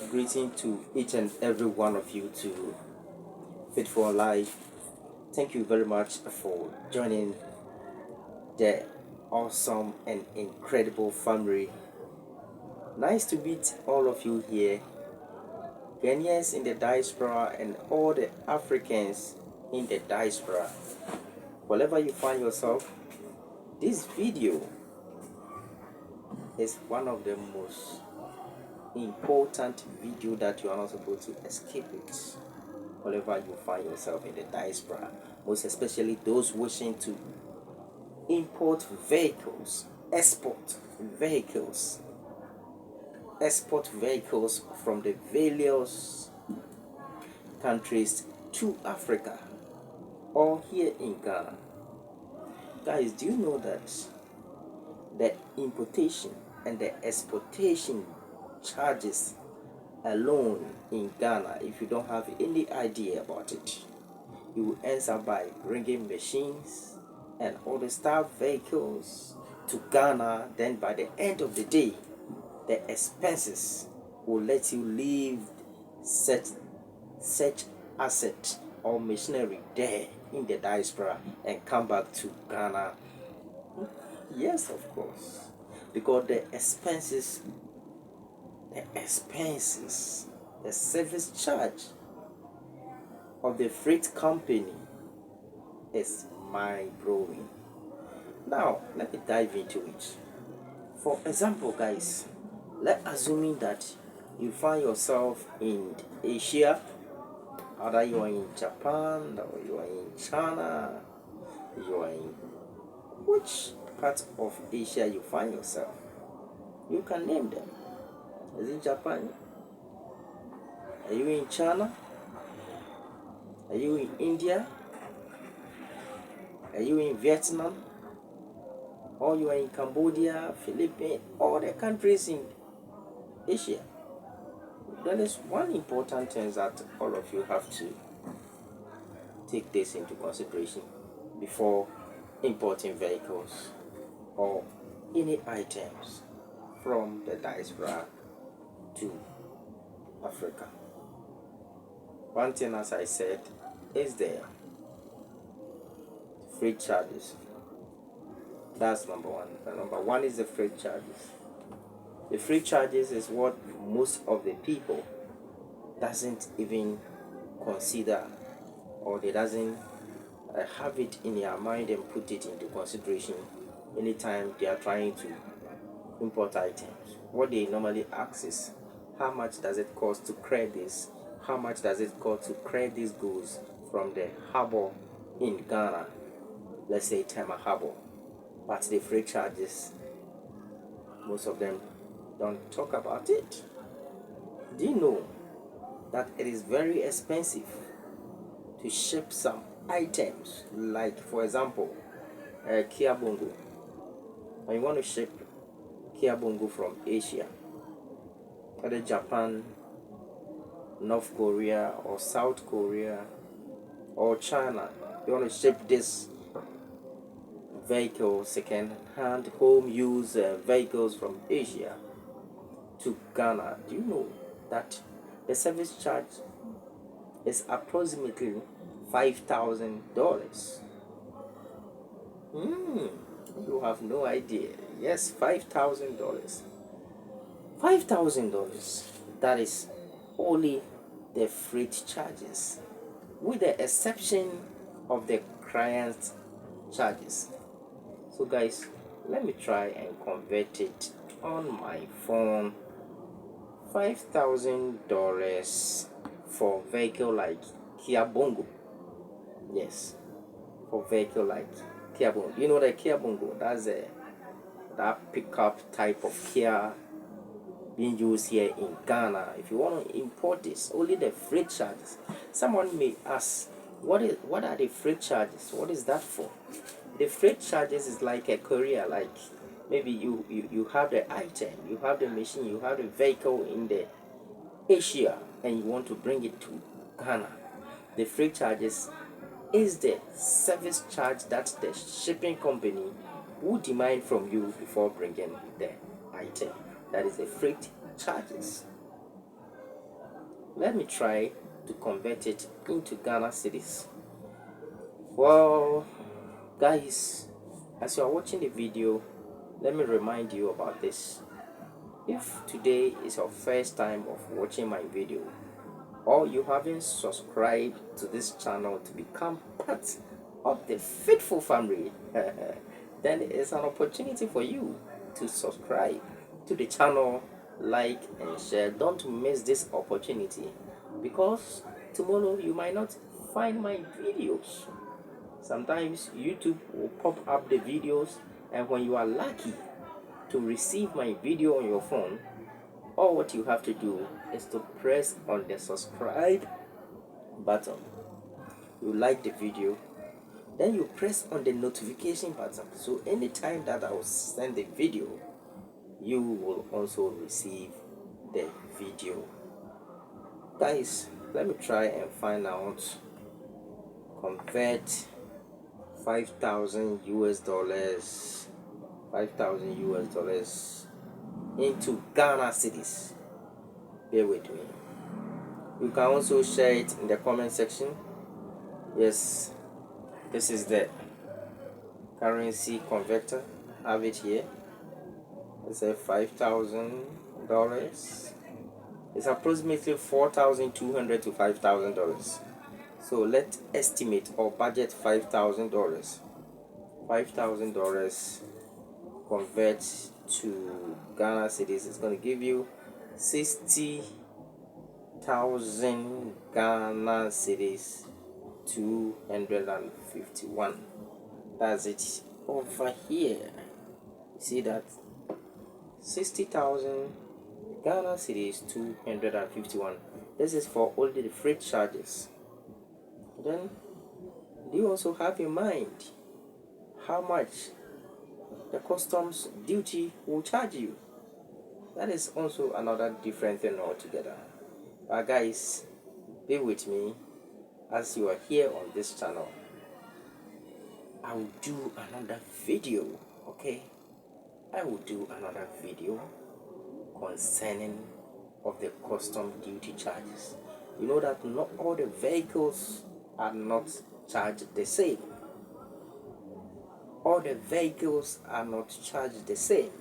greeting to each and every one of you to Fit for Life. Thank you very much for joining the awesome and incredible family. Nice to meet all of you here, Ghanaians in the diaspora and all the Africans in the diaspora. Wherever you find yourself, this video is one of the most important video that you are not supposed to escape it. Wherever you find yourself in the diaspora, most especially those wishing to import vehicles, export vehicles from the various countries to Africa or here in Ghana. Guys, do you know that the importation and the exportation charges alone in Ghana, if you don't have any idea about it, you will answer by bringing machines and all the staff vehicles to Ghana. Then by the end of the day, the expenses will let you leave such asset or machinery there in the diaspora and come back to Ghana. Yes, of course, because the service charge of the freight company is mind-blowing. Now, let me dive into it. For example, guys, let's assuming that you find yourself in Asia, either you are in Japan or you are in China, you are in which part of Asia you find yourself. You can name them. Is it Japan? Are you in China? Are you in India? Are you in Vietnam? Or you are in Cambodia, Philippines, all the countries in Asia? There is one important thing that all of you have to take this into consideration before importing vehicles or any items from the diaspora to Africa. One thing, as I said, is the freight charges. That's number one. Number one is the freight charges. The freight charges is what most of the people doesn't even consider, or they doesn't have it in their mind and put it into consideration anytime they are trying to import items. What they normally ask is, how much does it cost to clear this? How much does it cost to clear these goods from the harbor in Ghana? Let's say Tema Harbor. But the freight charges, most of them don't talk about it. Do you know that it is very expensive to ship some items, like for example, Kia Bongo? When you want to ship Kia Bongo from Asia, whether Japan, North Korea, or South Korea, or China, you want to ship this vehicle, second-hand home-use vehicles from Asia to Ghana. Do you know that the service charge is approximately $5,000? You have no idea. Yes, $5,000. $5,000. That is only the freight charges, with the exception of the client charges. So guys, let me try and convert it on my phone. $5,000 for vehicle like Kia Bongo. Yes, for vehicle like Kia Bongo. You know the Kia Bongo, that's that pickup type of Kia being used here in Ghana. If you want to import this, only the freight charges. Someone may ask, what are the freight charges? What is that for? The freight charges is like a courier, like maybe you have the item, you have the machine, you have the vehicle in the Asia, and you want to bring it to Ghana. The freight charges is the service charge that the shipping company will demand from you before bringing the item. That is the freight charges. let me try to convert it into Ghana cedis. Well, guys, as you are watching the video, let me remind you about this. If today is your first time of watching my video, or you haven't subscribed to this channel to become part of the faithful family, then it's an opportunity for you to subscribe to the channel, like and share. Don't miss this opportunity, because tomorrow you might not find my videos. Sometimes YouTube will pop up the videos, and when you are lucky to receive my video on your phone, all what you have to do is to press on the subscribe button. You like the video, then you press on the notification button, so anytime that I will send the video, you will also receive the video. Guys, let me try and find out, convert 5,000 US dollars, 5,000 US dollars into Ghana cedis. Bear with me. You can also share it in the comment section. Yes, this is the currency converter. I have it here. It's a $5,000. It's approximately $4,200 to $5,000. So let's estimate or budget $5,000. $5,000 convert to Ghana cedis is going to give you 60,000 Ghana cedis, 251. That's it over here. See that? 60,000 Ghana cedis, 251. This is for only the freight charges. Then do you also have in mind how much the customs duty will charge you? That is also another different thing altogether. But guys, be with me as you are here on this channel. I will do another video, okay? I will do another video concerning of the custom duty charges. You know that not all the vehicles are not charged the same. All the vehicles are not charged the same.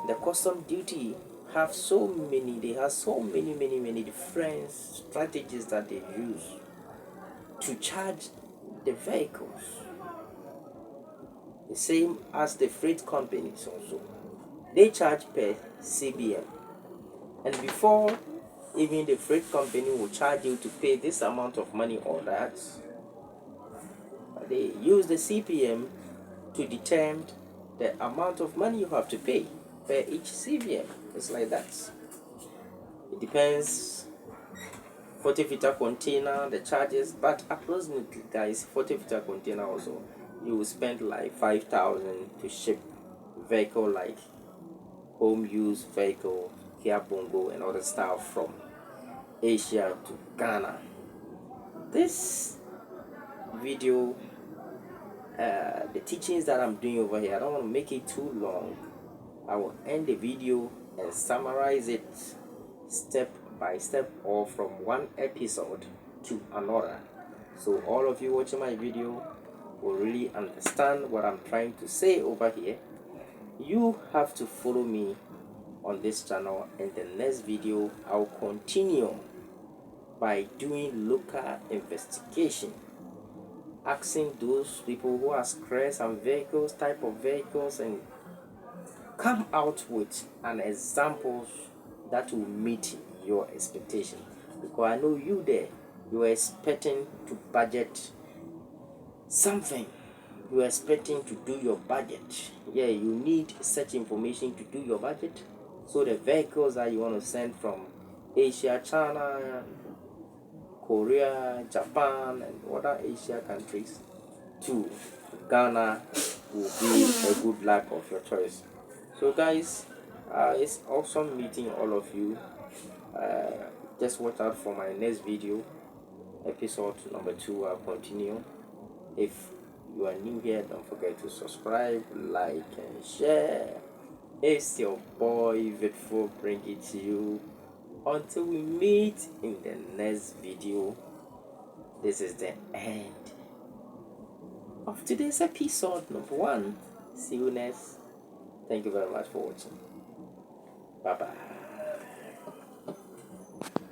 The custom duty have so many, they have so many different strategies that they use to charge the vehicles. The same as the freight companies also. They charge per CBM. And before even the freight company will charge you to pay this amount of money or that, they use the CPM to determine the amount of money you have to pay per each CBM. It's like that. It depends. 40-footer container, the charges, but approximately, guys, 40-footer container also, you will spend like 5,000 to ship vehicle like home use vehicle, Kia Bongo and other stuff from Asia to Ghana. This video, the teachings that I'm doing over here, I don't want to make it too long. I will end the video and summarize it step by step or from one episode to another, so all of you watching my video will really understand what I'm trying to say over here. You have to follow me on this channel. In the next video, I'll continue by doing local investigation, asking those people who are scratch some vehicles, type of vehicles, and come out with an example that will meet your expectation. Because I know you there, you are expecting to budget something. You are expecting to do your budget. Yeah, you need such information to do your budget. So the vehicles that you want to send from Asia, China, Korea, Japan, and other Asia countries to Ghana will be a good luck of your choice. So guys, it's awesome meeting all of you. Just watch out for my next video, episode number 2. I'll continue. If you are new here, don't forget to subscribe, like and share. It's your boy Vitful, bring it to you Until we meet in the next video, this is the end of today's episode number 1. See you next. Thank you very much for watching. Bye bye.